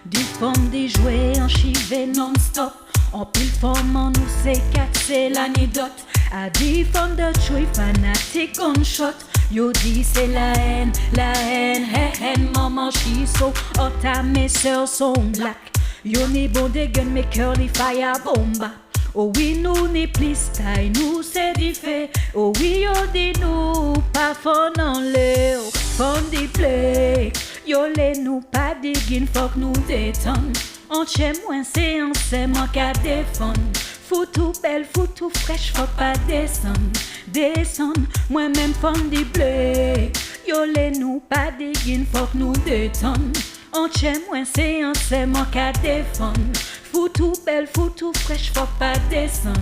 Du forme des jouets en chivé non-stop. En pile forme en nous c'est quatre, c'est l'anecdote. A dit forme de chouille fanatique on shot. Yo dit c'est la haine, maman chiso. Oh ta mes sœurs sont black. Yo ni bon des guns, mes cœurs les fire bomba. Oh oui, nous ni plus taille, nous c'est différent. Oh oui, yo dit nous, pas fond en l'air, Fondy Blake. Yo les nous pas dégaine, faut que nous détonne. En chez moi c'est un sément qu'à défendre. Foutou belle, foutou fraîche, faut pas descendre. Moi-même Fondy Blake. Yo les nous pas dégaine, faut que nous détonne. En chez moi c'est un sément qu'à défendre. Foutou belle, foutou fraîche, faut pas descendre.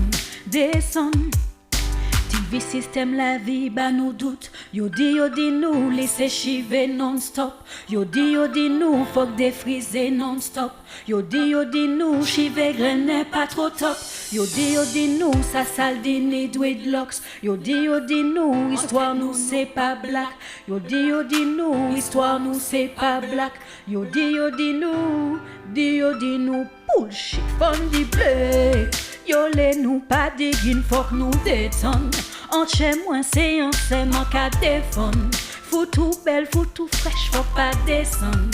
TV système la vie, bah nous doute. Yo dit nous, laissez chiver non-stop. Yo dit nous, faut que défriser non-stop. Yo dit nous, chiver graine pas trop top. Yo dit nous, ça sale dîner dreadlocks. Yo dit nous, histoire nous c'est pas black. Yo dit nous, histoire nous c'est pas black. Yo dit nous, bullshit Fondy Blake. Yo les nous pas dégaine, faut que nous détonne. En chez moi c'est un sément qu'à défendre. Foutou belle, foutou fraîche, faut pas descendre.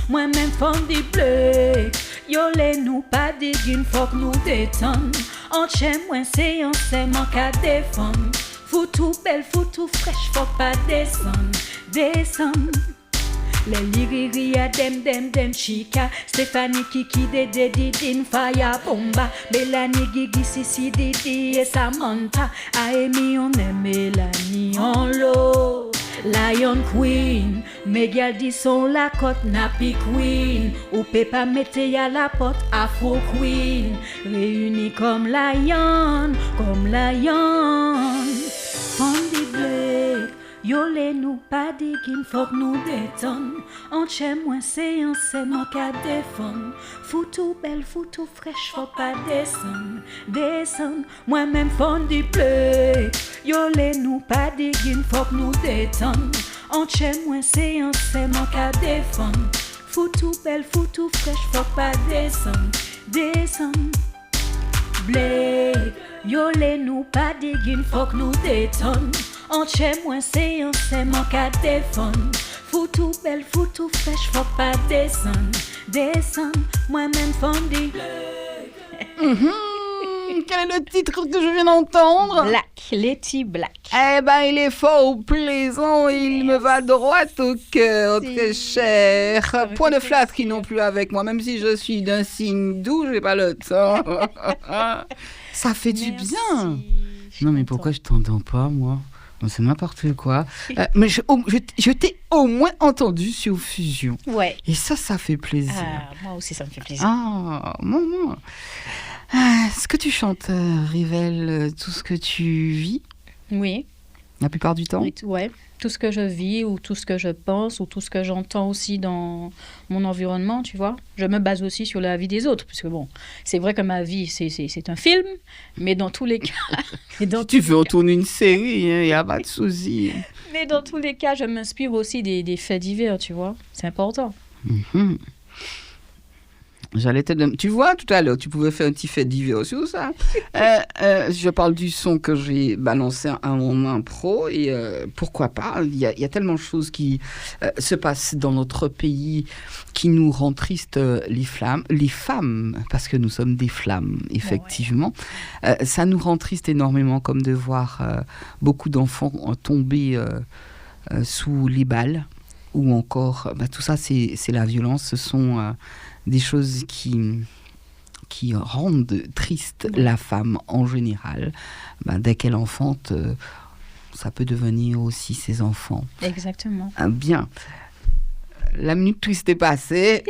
Moi-même Fondy Blake. Yo les nous pas dégaine, faut que nous détonne. En chez moi c'est un sément qu'à défendre. Foutou belle, foutou fraîche, faut pas descendre. Les liriri a dem chica. Stéphanie Kiki Dédé Didine Faya Bomba. Mélanie Gigi Sissi Didi et Samantha. Amy on aime Mélanie en l'eau. Lion Queen, Megal dit son la côte Nappy Queen. Ou Peppa mette à la porte Afro Queen. Réunis comme Lion. Fondy Blake. Yo les nous pas dégaine, faut que nous détonne. En chez moi c'est un sément qu'à défendre. Foutou belle, foutou fraîche, faut pas descendre. Moi-même Fondy Blake. Yo les nous pas dégaine, faut que nous détonne. En chez moi c'est un sément qu'à défendre. Foutou belle, foutou fraîche, faut pas descendre. Blake. Yo les nous pas dégaine, faut que nous détonne. En chez moi c'est un sément qu'à défendre. Foutou belle, foutou fraîche, faut pas descendre. Moi-même Fondy. Quel est le titre que je viens d'entendre? Black, Letty Black. Eh ben, il est fort plaisant, il me va droit au cœur, très cher. Point de flatterie non plus avec moi, même si je suis d'un signe doux, j'ai pas le temps. Ça fait du bien. Non, mais pourquoi je t'entends pas, moi? C'est n'importe quoi. Mais je t'ai au moins entendu sur Fusion. Ouais. Et ça fait plaisir. Ah, moi aussi, ça me fait plaisir. Ah, maman. Est-ce que tu chantes, révèle tout ce que tu vis? Oui. La plupart du temps? Ouais. Tout ce que je vis ou tout ce que je pense ou tout ce que j'entends aussi dans mon environnement, tu vois. Je me base aussi sur la vie des autres. Parce que bon, c'est vrai que ma vie, c'est un film, mais dans tous les cas... tu veux retourner une série, il n'y a pas de souci. Mais dans tous les cas, je m'inspire aussi des faits divers, tu vois. C'est important. Mm-hmm. J'allais te demander. Tu vois, tout à l'heure, tu pouvais faire un petit fait divers sur ça. Je parle du son que j'ai balancé à mon impro et pourquoi pas. Il y a tellement de choses qui se passent dans notre pays qui nous rend tristes, les femmes, parce que nous sommes des flammes, effectivement. Ouais. Ça nous rend tristes énormément, comme de voir beaucoup d'enfants tomber sous les balles ou encore, tout ça, c'est la violence. Ce sont des choses qui rendent triste la femme en général. Dès qu'elle enfante, ça peut devenir aussi ses enfants. Exactement. Bien. la minute triste est passée.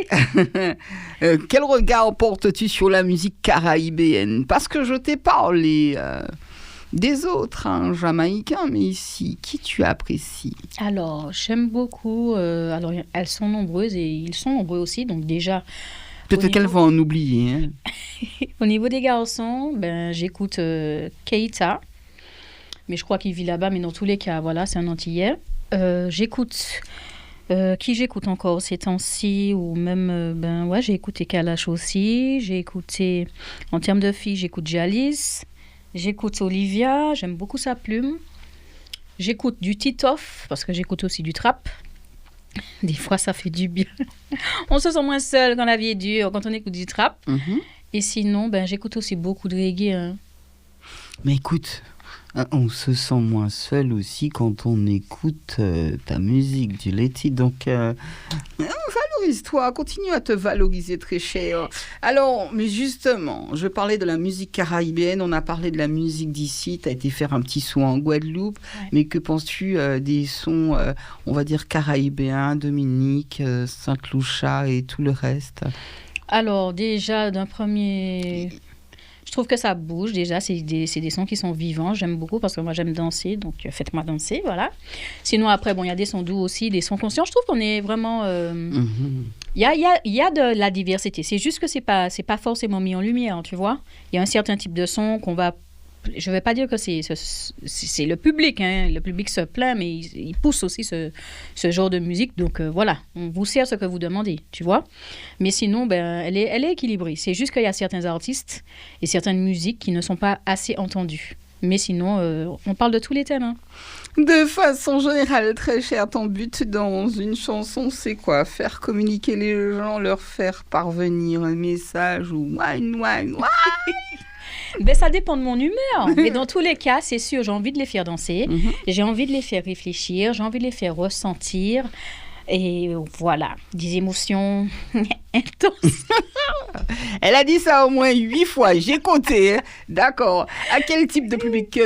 Quel regard portes-tu sur la musique caraïbéenne? Parce que je t'ai parlé des autres, jamaïcains, mais ici, qui tu apprécies? Alors, j'aime beaucoup. Alors, elles sont nombreuses et ils sont nombreux aussi. Donc, déjà, Peut-être qu'elles vont en oublier. Hein. au niveau des garçons, j'écoute Keita. Mais je crois qu'il vit là-bas. Mais dans tous les cas, voilà, c'est un Antillais. J'écoute... qui j'écoute encore ces temps-ci, ou même, j'ai écouté Kalash aussi, j'ai écouté, en termes de filles, j'écoute Jalis, j'écoute Olivia, j'aime beaucoup sa plume, j'écoute du Titoff, parce que j'écoute aussi du trap, des fois ça fait du bien, on se sent moins seul quand la vie est dure, quand on écoute du trap, et sinon, j'écoute aussi beaucoup de reggae. Hein. Mais écoute... On se sent moins seul aussi quand on écoute ta musique, du Letty. Donc, valorise-toi, continue à te valoriser, très cher. Alors, mais justement, je parlais de la musique caraïbéenne, on a parlé de la musique d'ici, tu as été faire un petit son en Guadeloupe, mais que penses-tu des sons, on va dire, caraïbéens, Dominique, Sainte-Lucia et tout le reste? Alors, déjà, d'un premier... Je trouve que ça bouge déjà, c'est des sons qui sont vivants, j'aime beaucoup parce que moi j'aime danser, donc faites-moi danser, voilà. Sinon après, il y a des sons doux aussi, des sons conscients, je trouve qu'on est vraiment... Il y a de la diversité, c'est juste que c'est pas forcément mis en lumière, tu vois. Il y a un certain type de son qu'on va... Je ne vais pas dire que c'est le public, hein. Le public se plaint, mais il pousse aussi ce genre de musique. Donc voilà, on vous sert ce que vous demandez, tu vois. Mais sinon, elle est équilibrée. C'est juste qu'il y a certains artistes et certaines musiques qui ne sont pas assez entendues. Mais sinon, on parle de tous les thèmes. Hein. De façon générale, très cher, ton but dans une chanson, c'est quoi? Faire communiquer les gens, leur faire parvenir un message ou wine. Ça dépend de mon humeur. Mais dans tous les cas, c'est sûr, j'ai envie de les faire danser. J'ai envie de les faire réfléchir. J'ai envie de les faire ressentir. Et voilà, des émotions intenses. Elle a dit ça au moins 8 fois. J'ai compté. Hein. D'accord. À quel type de public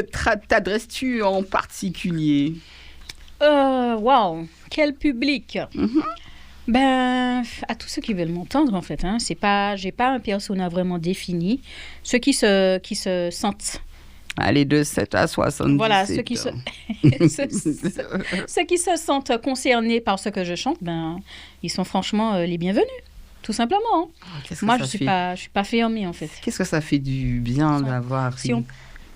t'adresses-tu en particulier? Waouh, quel public? À tous ceux qui veulent m'entendre, en fait. Hein. J'ai pas un persona vraiment défini. Ceux qui se sentent... Allez, de 7 à 77. Voilà, ceux qui se sentent concernés par ce que je chante, ils sont franchement les bienvenus, tout simplement. Hein. Moi, je suis pas fermée, en fait. Qu'est-ce que ça fait du bien d'avoir...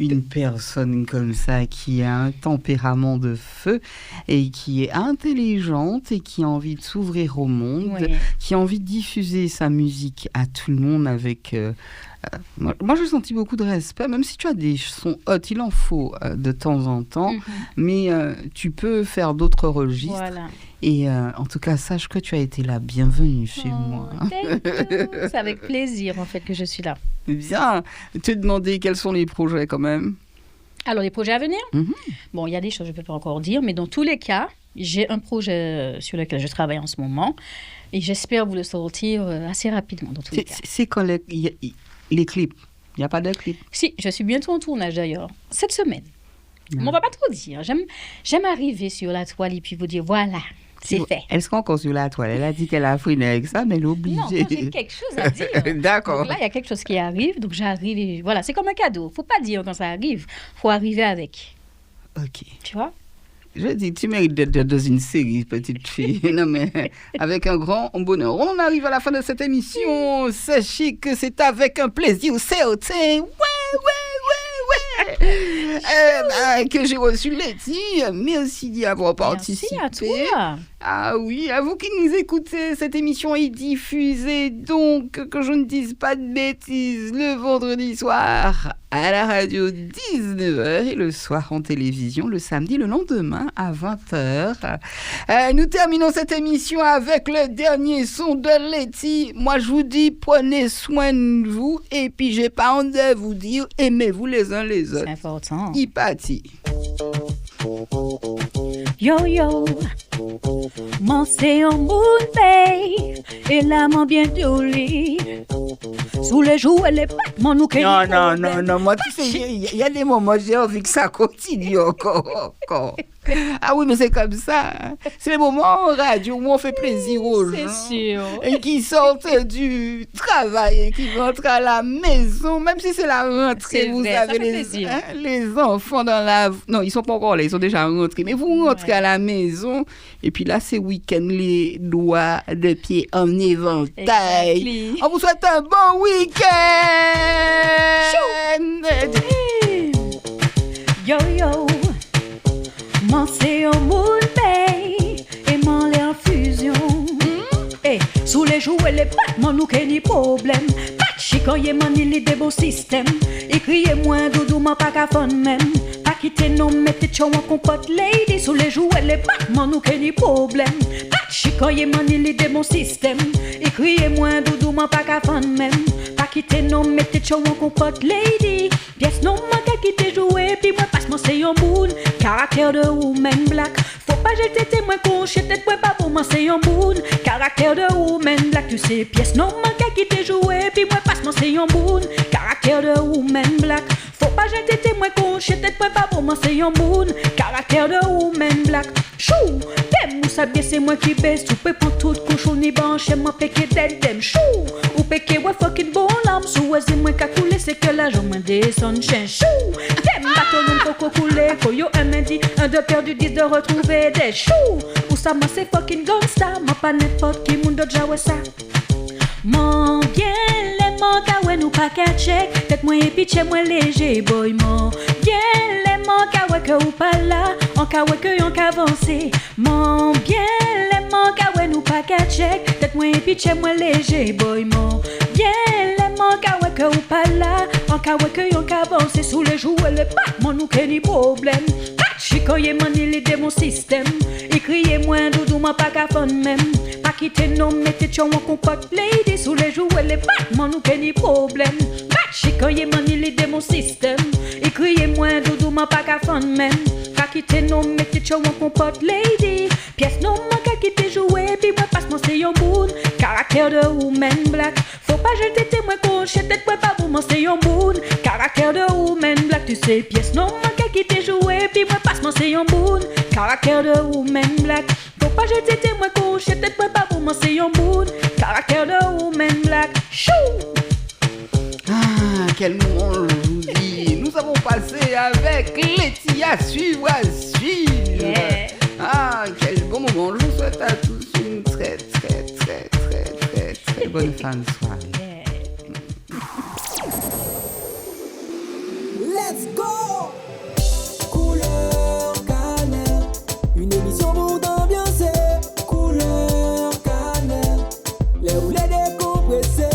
Une personne comme ça qui a un tempérament de feu et qui est intelligente et qui a envie de s'ouvrir au monde, qui a envie de diffuser sa musique à tout le monde avec... moi, j'ai senti beaucoup de respect, même si tu as des sons hot, il en faut de temps en temps, mais tu peux faire d'autres registres. Voilà. Et en tout cas, sache que tu as été la bienvenue chez moi. C'est avec plaisir, en fait, que je suis là. Bien. Te demander quels sont les projets, quand même. Alors, les projets à venir? Bon, il y a des choses que je ne peux pas encore dire, mais dans tous les cas, j'ai un projet sur lequel je travaille en ce moment et j'espère vous le sortir assez rapidement, dans tous les cas. C'est quand les clips? Il n'y a pas de clips? Si, je suis bientôt en tournage, d'ailleurs, cette semaine. On ne va pas trop dire. J'aime arriver sur la toile et puis vous dire, voilà, c'est fait. Elle sera encore sur la toile. Elle a dit qu'elle a fouiné avec ça, mais elle est obligée. Non, j'ai quelque chose à dire. D'accord. Donc là, il y a quelque chose qui arrive, donc j'arrive et voilà, c'est comme un cadeau. Il ne faut pas dire quand ça arrive, il faut arriver avec. Ok. Tu vois? Je dis, tu mérites d'être dans une série, petite fille. Non, mais avec un grand bonheur. On en arrive à la fin de cette émission. Sachez que c'est avec un plaisir certain. Que j'ai reçu Letty. Merci d'y avoir participé. Merci à toi. Ah oui, à vous qui nous écoutez, cette émission est diffusée, donc que je ne dise pas de bêtises, le vendredi soir à la radio 19h et le soir en télévision le samedi le lendemain à 20h. Nous terminons cette émission avec le dernier son de Letty. Moi je vous dis prenez soin de vous et puis j'ai pas honte de vous dire aimez-vous les uns les autres. C'est important. Y parti. Yo yo, mon c'est un moon bay et là mon bien joli. Sous les joues, elle est battement nous qu'elle Non, moi, tu sais, il y a des moments, j'ai envie que ça continue encore. Ah oui, mais c'est comme ça. C'est les moments en radio où on fait plaisir aux gens. C'est sûr. Et qui sortent du travail et qui rentrent à la maison, même si c'est la rentrée. C'est vous vrai, avez ça fait plaisir. les enfants dans la... Non, ils sont pas encore là, ils sont déjà rentrés. Mais vous rentrez à la maison et puis là, c'est week-end, les doigts de pied en éventail. Exactly. On vous souhaite un bon week-end. Yo yo, m'en c'est en moule et m'en l'est en fusion. Eh, sous les joues et les battements nous qu'est ni problème. Pas de chicoyer man il est des beaux systèmes. Écriez moins doudou m'en pas qu'à fond même. Pas quitter non mettez chou en compote lady. Sous les joues et les battements nous qu'est ni problème. Pas de chicoyer man il est des bons systèmes. Écriez moins doudou m'en pas qu'à fond même. Pas quitter non mettez chou en compote lady. Pièce non manque à quitter jouer. Puis moi passe mon c'est un boune. Caractère de woman black. Faut pas jeter témoin con. Tête moi pas pour moi c'est un boune. Caractère de woman black. Tu sais pièce non manque à quitter jouer. Puis moi passe mon c'est un boune. Caractère de woman black. Faut pas jeter témoin con. Tête moi pas pour moi c'est un boune. Caractère de woman black. Chou. T'aimes ou ça bien c'est moi qui baisse. Tu peux prendre toute couche on y banche. Moi péquer dead dem chou. Ou péquer ouais fucking bon l'âme. Sous c'est moi qui a coulé. C'est que là j'en me descend chien chou. T'aimes bateau non coco coulé. Koyo un lundi. Un de perdu 10 de retrouver des choux. Ou ça moi c'est fucking gangsta. Moi pas n'importe qui moun d'autre jawe ça. Mon bien les manques ouais nous pas qu'à check. Tête moi et pitché moi léger boy. Mon bien les manques ouais que ou pas là. En cas ouais que yon qu'avancé. Mon bien les manques ouais nous pas qu'à check. Tête moi et pitché moi léger boy. Mon bien les manques ouais que ou pas là. En cas ouais que yon qu'avancé. Sous les joues et les battements nous qu'est ni problème. Chicoyer man il est de mon système. Écriez moins doudou m'en pas qu'à fond même. Pas quitter non mettez chou en compote lady. Sous les joues et les battements nous qu'est ni problème. Chicoyer man il est de mon système. Écriez moins doudou m'en pas qu'à fond même. Pas quitter non mettez chou en compote lady. Pièce non m'en qu'à quitter jouer. Puis moi passe mon c'est un boune. Caractère de woman black. Faut pas jeter témoin con. Tête moi pas pour moi c'est un boune. Caractère de woman black. Tu sais pièce non m'en qu'à quitter jouer. Puis moi passe mon c'est un boune. Caractère de woman black. Faut pas jeter témoin con. Tête moi pas pour moi c'est un boune. Caractère de woman black. Chou. Ah, quel moment je vous dis. Nous avons passé avec Laetitia suivre à suivre. Yeah. Ah, quel bon moment. Je vous souhaite à tous une très bonne fin de soirée. Let's go! Couleur cannelle, une émission pour t'ambiancer. Couleur cannelle, les roulets décompressés.